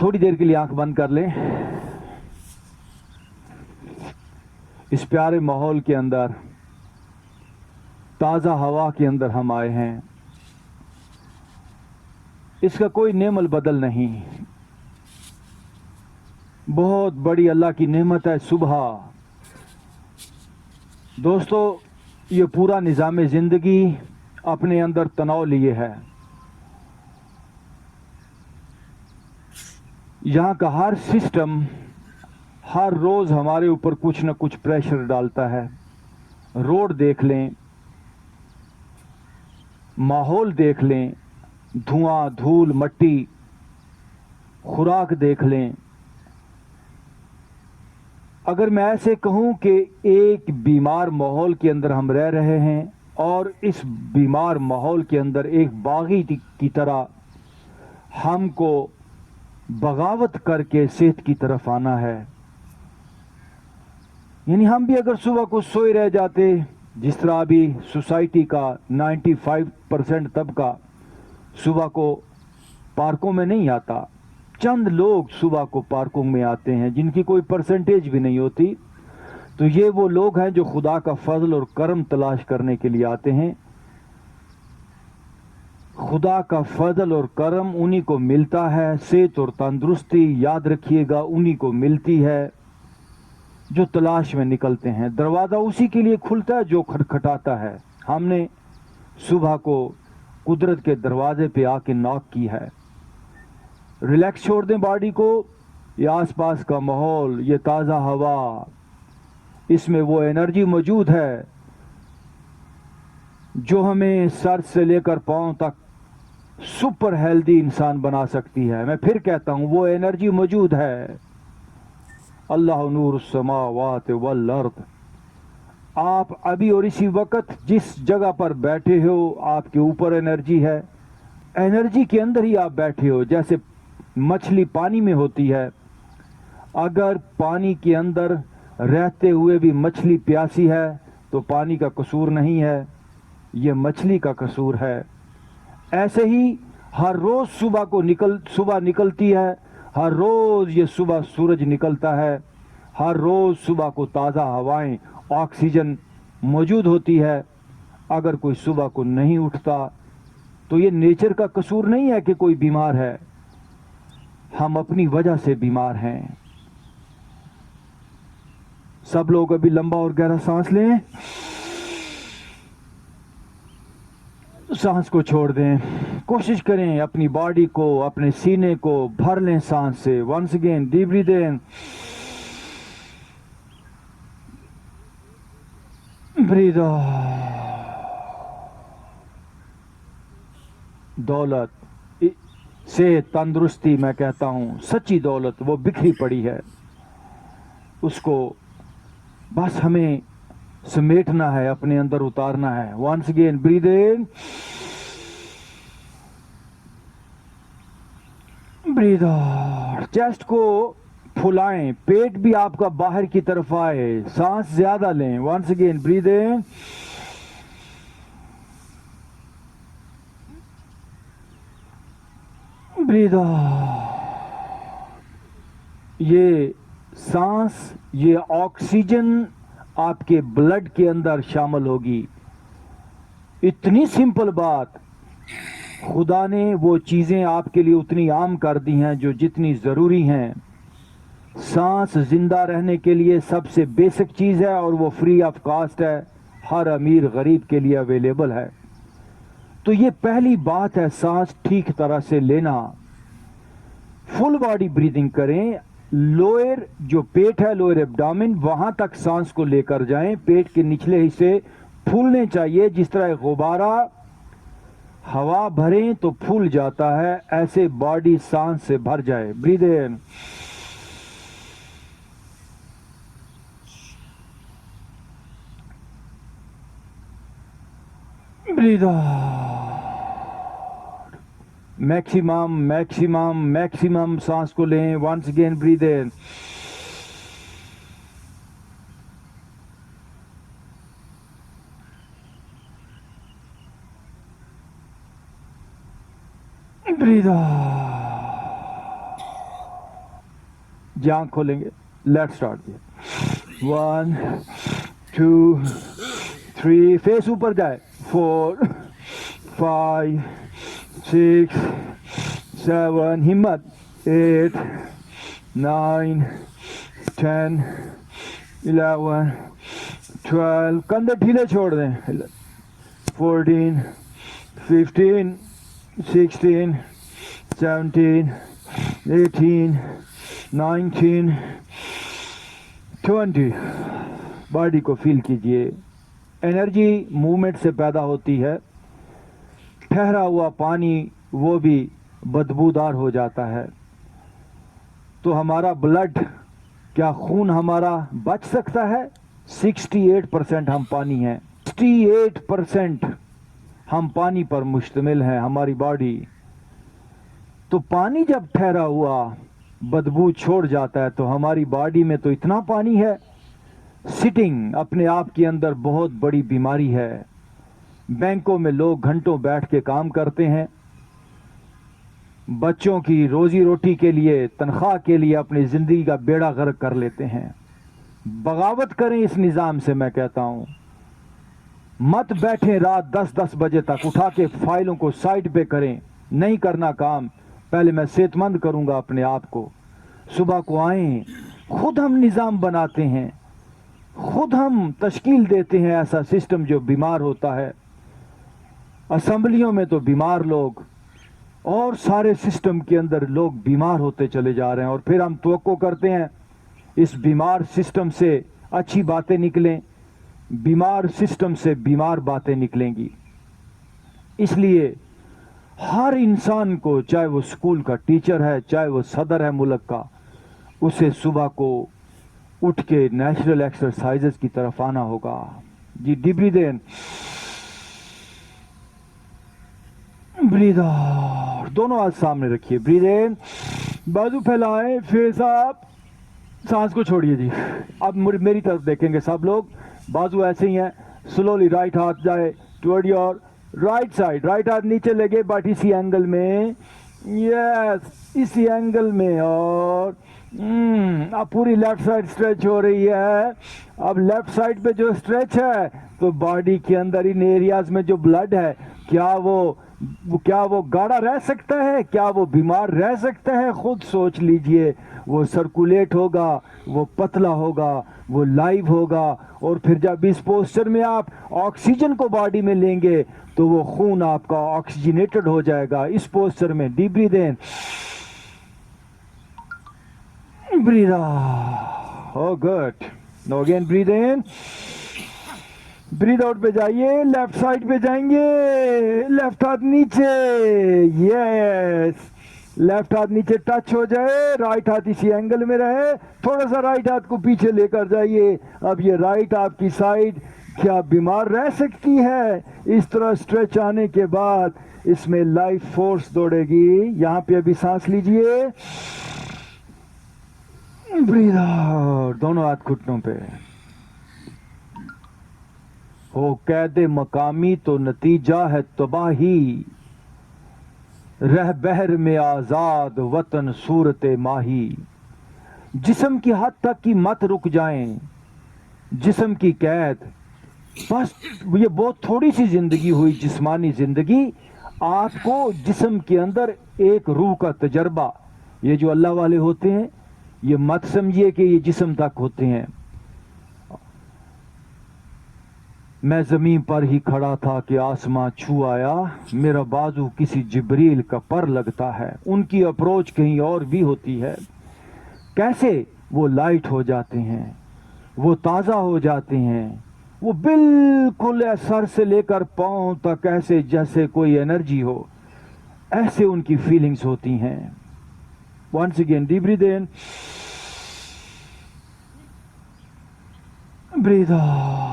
थोड़ी देर के लिए आंख बंद कर लें। इस प्यारे माहौल के अंदर, ताज़ा हवा के अंदर हम आए हैं। इसका कोई नेमल बदल नहीं। बहुत बड़ी अल्लाह की नेमत है सुबह। दोस्तों, ये पूरा निज़ाम ज़िंदगी अपने अंदर तनाव लिए है। यहाँ का हर सिस्टम हर रोज़ हमारे ऊपर कुछ न कुछ प्रेशर डालता है। रोड देख लें, माहौल देख लें, धुआं, धूल, मट्टी, खुराक देख लें। अगर मैं ऐसे कहूं कि एक बीमार माहौल के अंदर हम रह रहे हैं और इस बीमार माहौल के अंदर एक बागी की तरह हमको बगावत करके सेहत की तरफ आना है। यानी हम भी अगर सुबह को सोए रह जाते, जिस तरह अभी सोसाइटी का 95% तबका सुबह को पार्कों में नहीं आता, चंद लोग सुबह को पार्कों में आते हैं जिनकी कोई परसेंटेज भी नहीं होती, तो ये वो लोग हैं जो खुदा का फजल और करम तलाश करने के लिए आते हैं। खुदा का फजल और करम उन्हीं को मिलता है, सेहत और तंदुरुस्ती याद रखिएगा उन्हीं को मिलती है जो तलाश में निकलते हैं। दरवाज़ा उसी के लिए खुलता है जो खटखटाता है। हमने सुबह को कुदरत के दरवाजे पे आके नॉक की है। रिलैक्स छोड़ दें बॉडी को। ये आसपास का माहौल, ये ताज़ा हवा, इसमें वो एनर्जी मौजूद है जो हमें सर से लेकर पांव तक सुपर हेल्दी इंसान बना सकती है। मैं फिर कहता हूं, वो एनर्जी मौजूद है। अल्लाह नूर समावात वल अर्द। आप अभी और इसी वक्त जिस जगह पर बैठे हो, आपके ऊपर एनर्जी है। एनर्जी के अंदर ही आप बैठे हो। जैसे मछली पानी में होती है, अगर पानी के अंदर रहते हुए भी मछली प्यासी है तो पानी का कसूर नहीं है, ये मछली का कसूर है। ऐसे ही हर रोज सुबह निकलती है, हर रोज ये सुबह सूरज निकलता है, हर रोज सुबह को ताज़ा हवाएं, ऑक्सीजन मौजूद होती है। अगर कोई सुबह को नहीं उठता तो ये नेचर का कसूर नहीं है कि कोई बीमार है, हम अपनी वजह से बीमार हैं। सब लोग अभी लंबा और गहरा सांस लें, सांस को छोड़ दें। कोशिश करें अपनी बॉडी को, अपने सीने को भर लें सांस से। Once again deep breathe in, breathe out. दौलत से तंदुरुस्ती, मैं कहता हूं सच्ची दौलत, वो बिखरी पड़ी है। उसको बस हमें समेटना है, अपने अंदर उतारना है। Once again breathe in, breathe out. Chest को फुलाएं, पेट भी आपका बाहर की तरफ आए, सांस ज्यादा लें। Once again breathe in, breathe out. ये सांस, ये ऑक्सीजन आपके ब्लड के अंदर शामिल होगी। इतनी सिंपल बात, खुदा ने वो चीजें आपके लिए उतनी आम कर दी हैं जो जितनी जरूरी हैं। सांस जिंदा रहने के लिए सबसे बेसिक चीज है और वो फ्री ऑफ कॉस्ट है, हर अमीर गरीब के लिए अवेलेबल है। तो ये पहली बात है, सांस ठीक तरह से लेना। फुल बॉडी ब्रीदिंग करें। लोअर जो पेट है, लोअर एब्डोमेन, वहां तक सांस को लेकर जाएं। पेट के निचले हिस्से फूलने चाहिए। जिस तरह गुब्बारा हवा भरें तो फूल जाता है, ऐसे बॉडी सांस से भर जाए। Breathe in, breathe out. Maximum maximum maximum सांस को लें। Once again breathe in, breathe out. जी आँख खोलेंगे. Let's start. 1 2 3 फेस ऊपर जाए. 4 5 6 7 हिम्मत. 8 9 10 11 12 कंधे ढीले छोड़ दें. 14 15 16 17 18 19 20. बॉडी को फील कीजिए. एनर्जी मूवमेंट से पैदा होती है. ठहरा हुआ पानी वो भी बदबूदार हो जाता है. तो हमारा ब्लड, क्या खून हमारा बच सकता है? 68% हम पानी हैं. 68% हम पानी पर मुश्तमिल हैं हमारी बॉडी. तो पानी जब ठहरा हुआ बदबू छोड़ जाता है तो हमारी बॉडी में तो इतना पानी है. सिटिंग अपने आप के अंदर बहुत बड़ी बीमारी है. बैंकों में लोग घंटों बैठ के काम करते हैं. बच्चों की रोजी रोटी के लिए, तनख्वाह के लिए अपनी जिंदगी का बेड़ा गर्क कर लेते हैं. बगावत करें इस निज़ाम से. मैं कहता हूं मत बैठें रात 10-10 बजे तक. उठा के फाइलों को साइड पे करें. नहीं करना काम. पहले मैं सेहतमंद करूंगा अपने आप को. सुबह को आएं, खुद हम निज़ाम बनाते हैं, खुद हम तश्कील देते हैं ऐसा सिस्टम जो बीमार होता है. असेंबलियों में तो बीमार लोग, और सारे सिस्टम के अंदर लोग बीमार होते चले जा रहे हैं. और फिर हम तवक्को करते हैं इस बीमार सिस्टम से अच्छी बातें निकलें. बीमार सिस्टम से बीमार बातें निकलेंगी. इसलिए हर इंसान को, चाहे वो स्कूल का टीचर है, चाहे वो सदर है मुल्क का, उसे सुबह को उठ के नेचुरल एक्सरसाइजेस की तरफ आना होगा. जी deep breathe in, breathe out. दोनों हाथ सामने रखिए. ब्रीथ इन, बाजू फैलाएं, फेस अप. सांस को छोड़िए जी. अब मेरी तरफ देखेंगे सब लोग. बाजू ऐसे ही हैं. स्लोली राइट हाथ जाए toward your right side. Right हाथ नीचे लगे बट इसी एंगल में. यस, इसी एंगल में. और अब पूरी लेफ्ट साइड स्ट्रेच हो रही है. अब लेफ्ट साइड पे जो स्ट्रेच है तो बॉडी के अंदर इन एरियाज में जो ब्लड है, क्या वो गाढ़ा रह सकता है? क्या वो बीमार रह सकता है? खुद सोच लीजिए. वो सर्कुलेट होगा, वो पतला होगा, वो लाइव होगा. और फिर जब इस पोस्चर में आप ऑक्सीजन को बॉडी में लेंगे तो वो खून आपका ऑक्सीजनेटेड हो जाएगा. इस पोस्चर में deep breathe in, breathe out. Oh good. No again breathe in, breathe out पे जाइए. लेफ्ट साइड पे जाएंगे. लेफ्ट हाथ नीचे. यस, लेफ्ट हाथ नीचे टच हो जाए. राइट हाथ इसी एंगल में रहे. थोड़ा सा राइट हाथ को पीछे लेकर जाइए. अब ये राइट आपकी साइड क्या बीमार रह सकती है? इस तरह स्ट्रेच आने के बाद इसमें लाइफ फोर्स दौड़ेगी. यहां पे अभी सांस लीजिए. Breathe out. दोनों हाथ घुटनों पे. हो कैदे मकामी तो नतीजा है तबाही. रह बहर में आजाद वतन सूरत माही. जिस्म की हद तक की मत रुक जाएं, जिस्म की कैद. बस ये बहुत थोड़ी सी जिंदगी हुई, जिस्मानी जिंदगी. आपको जिस्म के अंदर एक रूह का तजर्बा. ये जो अल्लाह वाले होते हैं, ये मत समझिए कि ये जिस्म तक होते हैं. मैं जमीन पर ही खड़ा था कि आसमां छू आया. मेरा बाजू किसी जिब्रील का पर लगता है. उनकी अप्रोच कहीं और भी होती है. कैसे वो लाइट हो जाते हैं, वो ताज़ा हो जाते हैं. वो बिल्कुल सर से लेकर पांव तक ऐसे जैसे कोई एनर्जी हो, ऐसे उनकी फीलिंग्स होती हैं. Once again deep breathe in, breathe out.